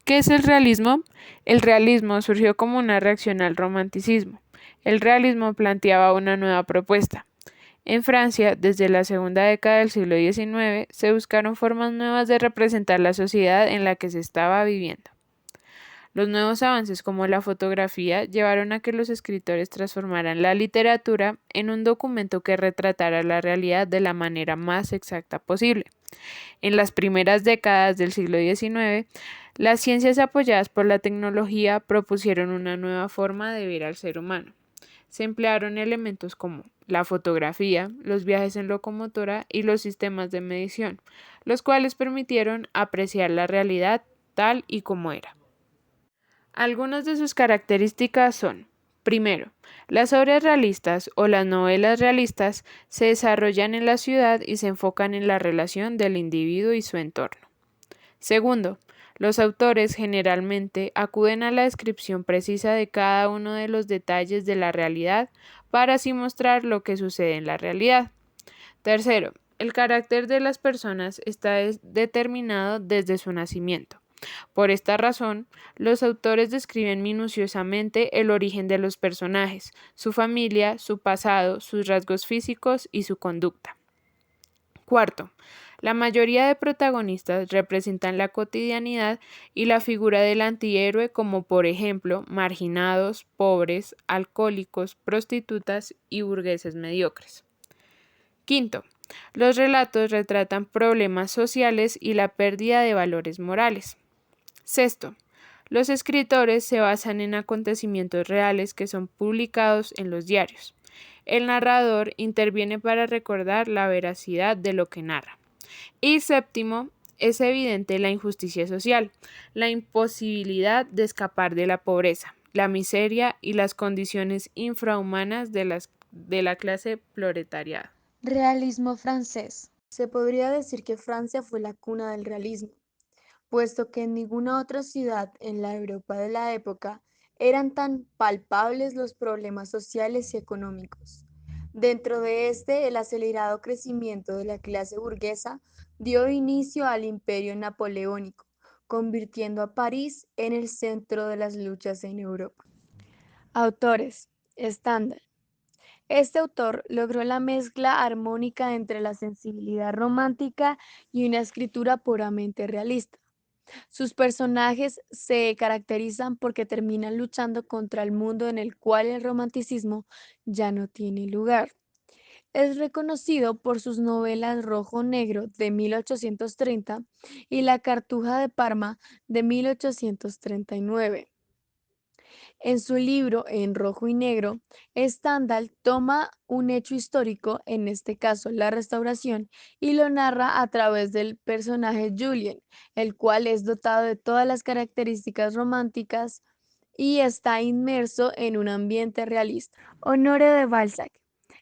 ¿Qué es el realismo? El realismo surgió como una reacción al romanticismo. El realismo planteaba una nueva propuesta. En Francia, desde la segunda década del siglo XIX, se buscaron formas nuevas de representar la sociedad en la que se estaba viviendo. Los nuevos avances como la fotografía llevaron a que los escritores transformaran la literatura en un documento que retratara la realidad de la manera más exacta posible. En las primeras décadas del siglo XIX, las ciencias apoyadas por la tecnología propusieron una nueva forma de ver al ser humano. Se emplearon elementos como la fotografía, los viajes en locomotora y los sistemas de medición, los cuales permitieron apreciar la realidad tal y como era. Algunas de sus características son: primero, las obras realistas o las novelas realistas se desarrollan en la ciudad y se enfocan en la relación del individuo y su entorno. Segundo, los autores generalmente acuden a la descripción precisa de cada uno de los detalles de la realidad para así mostrar lo que sucede en la realidad. Tercero, el carácter de las personas está determinado desde su nacimiento. Por esta razón, los autores describen minuciosamente el origen de los personajes, su familia, su pasado, sus rasgos físicos y su conducta. Cuarto, la mayoría de protagonistas representan la cotidianidad y la figura del antihéroe, como por ejemplo marginados, pobres, alcohólicos, prostitutas y burgueses mediocres. Quinto, los relatos retratan problemas sociales y la pérdida de valores morales. Sexto, los escritores se basan en acontecimientos reales que son publicados en los diarios. El narrador interviene para recordar la veracidad de lo que narra. Y séptimo, es evidente la injusticia social, la imposibilidad de escapar de la pobreza, la miseria y las condiciones infrahumanas de la clase proletariada. Realismo francés. Se podría decir que Francia fue la cuna del realismo, puesto que en ninguna otra ciudad en la Europa de la época eran tan palpables los problemas sociales y económicos. Dentro de este, el acelerado crecimiento de la clase burguesa dio inicio al imperio napoleónico, convirtiendo a París en el centro de las luchas en Europa. Autores. Estándar. Este autor logró la mezcla armónica entre la sensibilidad romántica y una escritura puramente realista. Sus personajes se caracterizan porque terminan luchando contra el mundo en el cual el romanticismo ya no tiene lugar. Es reconocido por sus novelas Rojo Negro de 1830 y La Cartuja de Parma de 1839. En su libro En rojo y negro, Stendhal toma un hecho histórico, en este caso la Restauración, y lo narra a través del personaje Julien, el cual es dotado de todas las características románticas y está inmerso en un ambiente realista. Honoré de Balzac.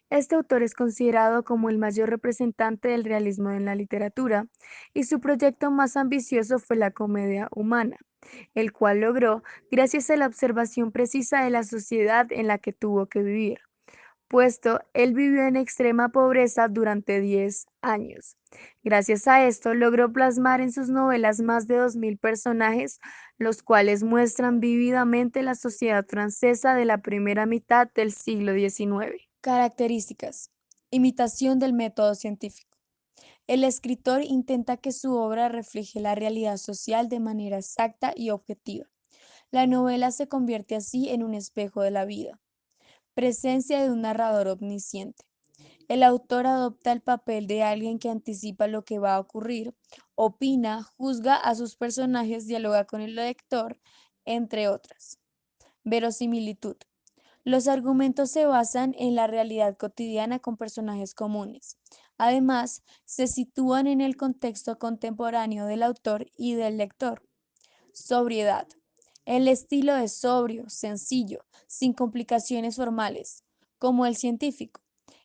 Este autor es considerado como el mayor representante del realismo en la literatura, y su proyecto más ambicioso fue la comedia humana, el cual logró gracias a la observación precisa de la sociedad en la que tuvo que vivir, puesto él vivió en extrema pobreza durante 10 años. Gracias a esto logró plasmar en sus novelas más de 2000 personajes, los cuales muestran vívidamente la sociedad francesa de la primera mitad del siglo XIX. Características. Imitación del método científico. El escritor intenta que su obra refleje la realidad social de manera exacta y objetiva. La novela se convierte así en un espejo de la vida. Presencia de un narrador omnisciente. El autor adopta el papel de alguien que anticipa lo que va a ocurrir, opina, juzga a sus personajes, dialoga con el lector, entre otras. Verosimilitud. Los argumentos se basan en la realidad cotidiana con personajes comunes. Además, se sitúan en el contexto contemporáneo del autor y del lector. Sobriedad. El estilo es sobrio, sencillo, sin complicaciones formales, como el científico.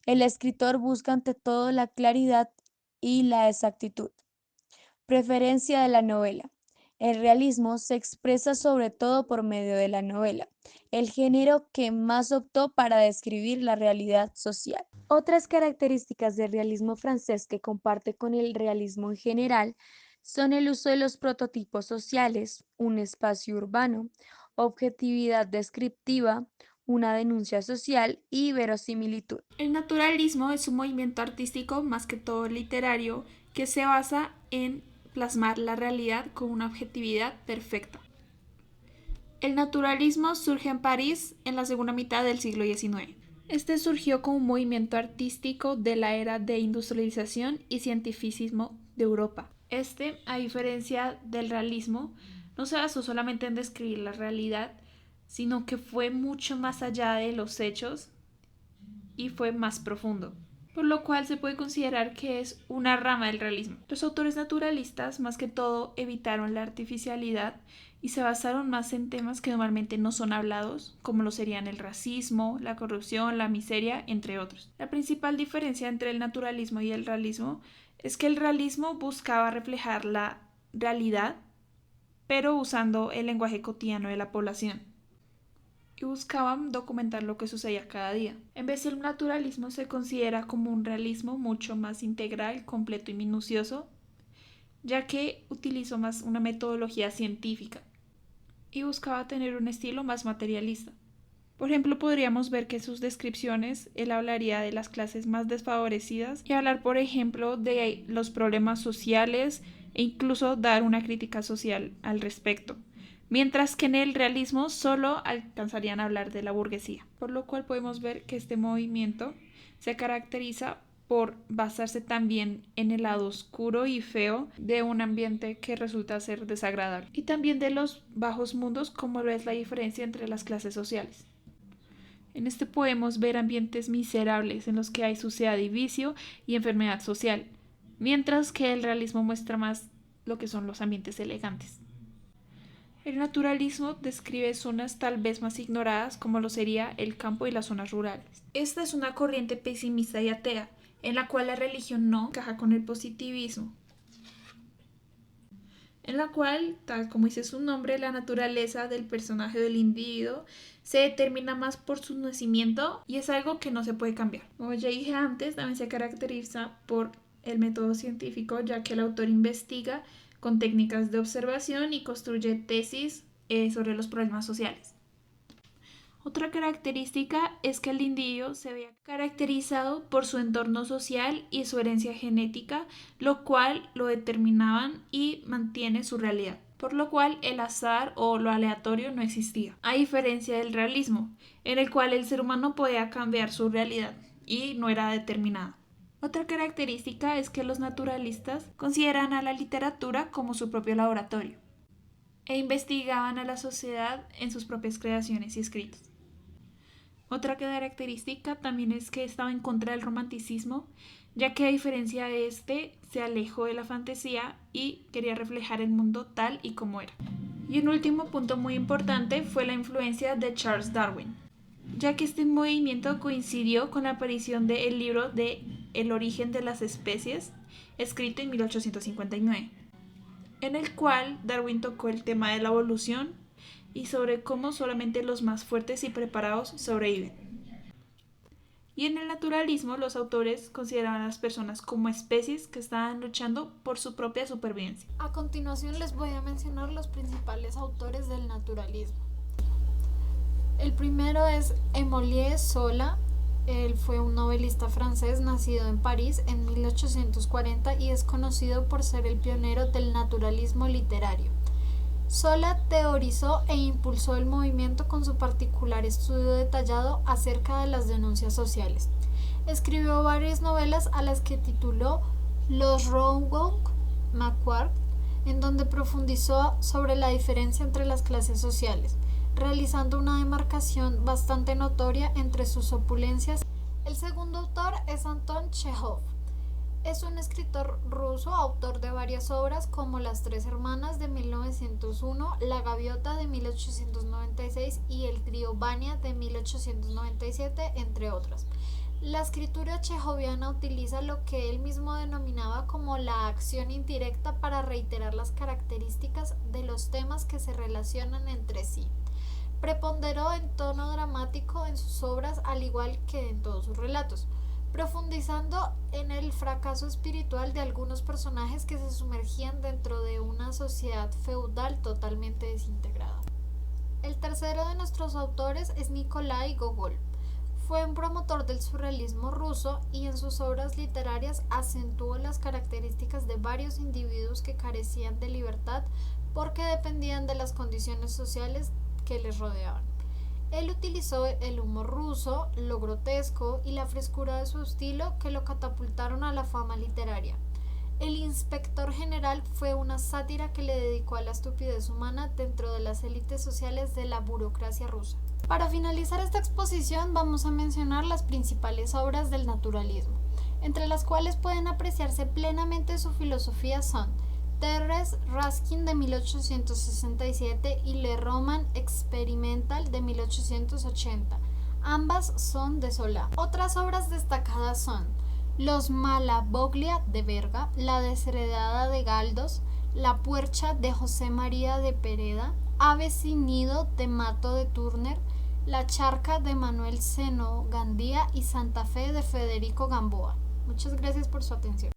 El escritor busca ante todo la claridad y la exactitud. Preferencia de la novela. El realismo se expresa sobre todo por medio de la novela, el género que más optó para describir la realidad social. Otras características del realismo francés que comparte con el realismo en general Son el uso de los prototipos sociales, un espacio urbano, objetividad descriptiva, una denuncia social y verosimilitud. El naturalismo es un movimiento artístico, más que todo literario, que se basa en plasmar la realidad con una objetividad perfecta. El naturalismo surge en París en la segunda mitad del siglo XIX. Este surgió como un movimiento artístico de la era de industrialización y cientificismo de Europa. A diferencia del realismo, no se basó solamente en describir la realidad, sino que fue mucho más allá de los hechos y fue más profundo, por lo cual se puede considerar que es una rama del realismo. Los autores naturalistas, más que todo, evitaron la artificialidad y se basaron más en temas que normalmente no son hablados, como lo serían el racismo, la corrupción, la miseria, entre otros. La principal diferencia entre el naturalismo y el realismo es que el realismo buscaba reflejar la realidad, pero usando el lenguaje cotidiano de la población, y buscaban documentar lo que sucedía cada día. En vez del naturalismo se considera como un realismo mucho más integral, completo y minucioso, ya que utilizó más una metodología científica y buscaba tener un estilo más materialista. Por ejemplo, podríamos ver que en sus descripciones él hablaría de las clases más desfavorecidas y hablar, por ejemplo, de los problemas sociales e incluso dar una crítica social al respecto. Mientras que en el realismo solo alcanzarían a hablar de la burguesía, por lo cual podemos ver que este movimiento se caracteriza por basarse también en el lado oscuro y feo de un ambiente que resulta ser desagradable, y también de los bajos mundos, como lo es la diferencia entre las clases sociales. En este podemos ver ambientes miserables en los que hay suciedad y vicio y enfermedad social, mientras que el realismo muestra más lo que son los ambientes elegantes. El naturalismo describe zonas tal vez más ignoradas, como lo sería el campo y las zonas rurales. Esta es una corriente pesimista y atea, en la cual la religión no encaja con el positivismo, en la cual, tal como dice su nombre, la naturaleza del personaje del individuo se determina más por su nacimiento y es algo que no se puede cambiar. Como ya dije antes, también se caracteriza por el método científico, ya que el autor investiga con técnicas de observación y construye tesis sobre los problemas sociales. Otra característica es que el individuo se ve caracterizado por su entorno social y su herencia genética, lo cual lo determinaban y mantiene su realidad, por lo cual el azar o lo aleatorio no existía, a diferencia del realismo, en el cual el ser humano podía cambiar su realidad y no era determinada. Otra característica es que los naturalistas consideran a la literatura como su propio laboratorio e investigaban a la sociedad en sus propias creaciones y escritos. Otra característica también es que estaba en contra del romanticismo, ya que a diferencia de se alejó de la fantasía y quería reflejar el mundo tal y como era. Y un último punto muy importante fue la influencia de Charles Darwin, ya que este movimiento coincidió con la aparición del libro de El origen de las especies, escrito en 1859, en el cual Darwin tocó el tema de la evolución y sobre cómo solamente los más fuertes y preparados sobreviven. Y en el naturalismo, los autores consideraban a las personas como especies que estaban luchando por su propia supervivencia. A continuación les voy a mencionar los principales autores del naturalismo. El primero es Émile Zola. Él fue un novelista francés nacido en París en 1840 y es conocido por ser el pionero del naturalismo literario. Zola teorizó e impulsó el movimiento con su particular estudio detallado acerca de las denuncias sociales. Escribió varias novelas a las que tituló Los Rougon-Macquart, en donde profundizó sobre la diferencia entre las clases sociales, realizando una demarcación bastante notoria entre sus opulencias. El segundo autor es Anton Chejov. Es un escritor ruso, autor de varias obras como Las Tres Hermanas de 1901, La Gaviota de 1896 y El trío Vania de 1897, entre otras. La escritura chejoviana utiliza lo que él mismo denominaba como la acción indirecta para reiterar las características de los temas que se relacionan entre sí. Preponderó en tono dramático en sus obras, al igual que en todos sus relatos. profundizando en el fracaso espiritual de algunos personajes que se sumergían dentro de una sociedad feudal totalmente desintegrada. El tercero de nuestros autores es Nikolai Gogol. Fue un promotor del surrealismo ruso y en sus obras literarias acentuó las características de varios individuos que carecían de libertad porque dependían de las condiciones sociales que les rodeaban. Él utilizó el humor ruso, lo grotesco y la frescura de su estilo que lo catapultaron a la fama literaria. El Inspector General fue una sátira que le dedicó a la estupidez humana dentro de las élites sociales de la burocracia rusa. Para finalizar esta exposición vamos a mencionar las principales obras del naturalismo, entre las cuales pueden apreciarse plenamente su filosofía son Thérèse Raskin de 1867 y Le Roman Experimental de 1880. Ambas son de Zola. Otras obras destacadas son Los Malavoglia de Verga, La Desheredada de Galdós, La Puercha de José María de Pereda, Ave sin nido de Mato de Turner, La Charca de Manuel Seno Gandía y Santa Fe de Federico Gamboa. Muchas gracias por su atención.